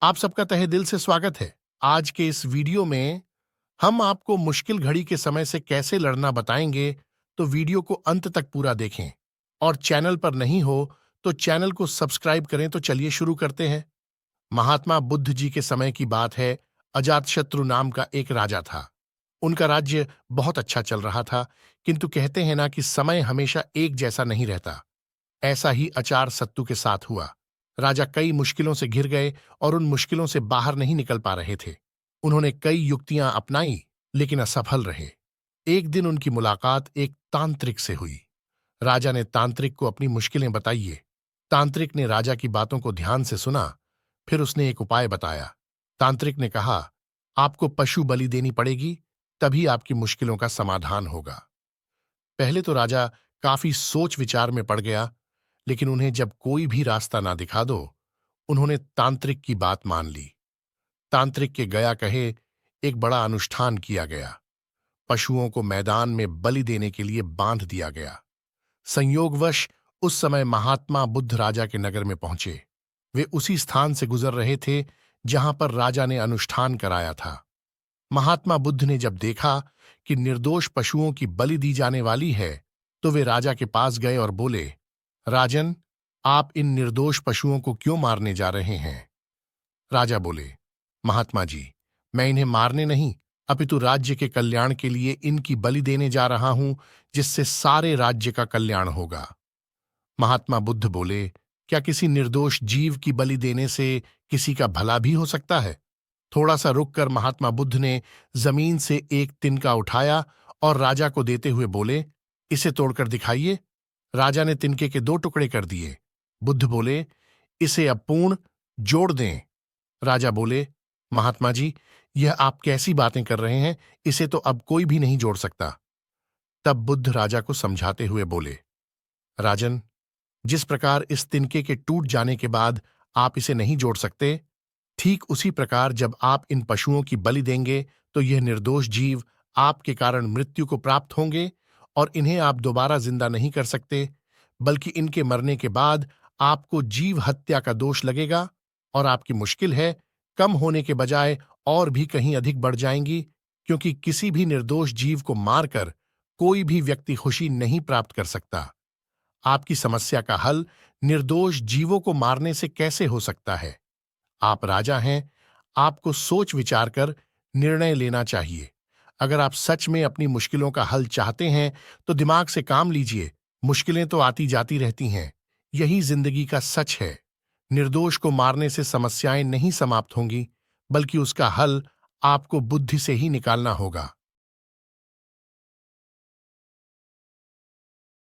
आप सबका तहे दिल से स्वागत है। आज के इस वीडियो में हम आपको मुश्किल घड़ी के समय से कैसे लड़ना बताएंगे, तो वीडियो को अंत तक पूरा देखें। और चैनल पर नहीं हो तो चैनल को सब्सक्राइब करें। तो चलिए शुरू करते हैं। महात्मा बुद्ध जी के समय की बात है। अजातशत्रु नाम का एक राजा था। उनका राज्य बहुत अच्छा चल रहा था, किंतु कहते हैं ना कि समय हमेशा एक जैसा नहीं रहता। ऐसा ही अचार सत्तू के साथ हुआ। राजा कई मुश्किलों से घिर गए और उन मुश्किलों से बाहर नहीं निकल पा रहे थे। उन्होंने कई युक्तियां अपनाई, लेकिन असफल रहे। एक दिन उनकी मुलाकात एक तांत्रिक से हुई। राजा ने तांत्रिक को अपनी मुश्किलें बताइए। तांत्रिक ने राजा की बातों को ध्यान से सुना। फिर उसने एक उपाय बताया। तांत्रिक ने कहा, आपको पशु बलि देनी पड़ेगी, तभी आपकी मुश्किलों का समाधान होगा। पहले तो राजा काफी सोच विचार में पड़ गया, लेकिन उन्हें जब कोई भी रास्ता ना दिखा दो, उन्होंने तांत्रिक की बात मान ली। तांत्रिक के गया कहे एक बड़ा अनुष्ठान किया गया। पशुओं को मैदान में बलि देने के लिए बांध दिया गया। संयोगवश उस समय महात्मा बुद्ध राजा के नगर में पहुंचे। वे उसी स्थान से गुजर रहे थे जहां पर राजा ने अनुष्ठान कराया था। महात्मा बुद्ध ने जब देखा कि निर्दोष पशुओं की बलि दी जाने वाली है, तो वे राजा के पास गए और बोले, राजन, आप इन निर्दोष पशुओं को क्यों मारने जा रहे हैं? राजा बोले, महात्मा जी, मैं इन्हें मारने नहीं, अपितु राज्य के कल्याण के लिए इनकी बलि देने जा रहा हूं, जिससे सारे राज्य का कल्याण होगा। महात्मा बुद्ध बोले, क्या किसी निर्दोष जीव की बलि देने से किसी का भला भी हो सकता है? थोड़ा सा रुककर महात्मा बुद्ध ने जमीन से एक तिनका उठाया और राजा को देते हुए बोले, इसे तोड़कर दिखाइए। राजा ने तिनके के 2 टुकड़े कर दिए। बुद्ध बोले, इसे अब पूर्ण जोड़ दें। राजा बोले, महात्मा जी, यह आप कैसी बातें कर रहे हैं? इसे तो अब कोई भी नहीं जोड़ सकता। तब बुद्ध राजा को समझाते हुए बोले, राजन, जिस प्रकार इस तिनके के टूट जाने के बाद आप इसे नहीं जोड़ सकते, ठीक उसी प्रकार जब आप इन पशुओं की बलि देंगे, तो यह निर्दोष जीव आपके कारण मृत्यु को प्राप्त होंगे और इन्हें आप दोबारा जिंदा नहीं कर सकते, बल्कि इनके मरने के बाद आपको जीव हत्या का दोष लगेगा और आपकी मुश्किल है कम होने के बजाय और भी कहीं अधिक बढ़ जाएंगी, क्योंकि किसी भी निर्दोष जीव को मारकर कोई भी व्यक्ति खुशी नहीं प्राप्त कर सकता। आपकी समस्या का हल निर्दोष जीवों को मारने से कैसे हो सकता है? आप राजा हैं, आपको सोच विचार कर निर्णय लेना चाहिए। अगर आप सच में अपनी मुश्किलों का हल चाहते हैं, तो दिमाग से काम लीजिए। मुश्किलें तो आती जाती रहती हैं, यही जिंदगी का सच है। निर्दोष को मारने से समस्याएं नहीं समाप्त होंगी, बल्कि उसका हल आपको बुद्धि से ही निकालना होगा।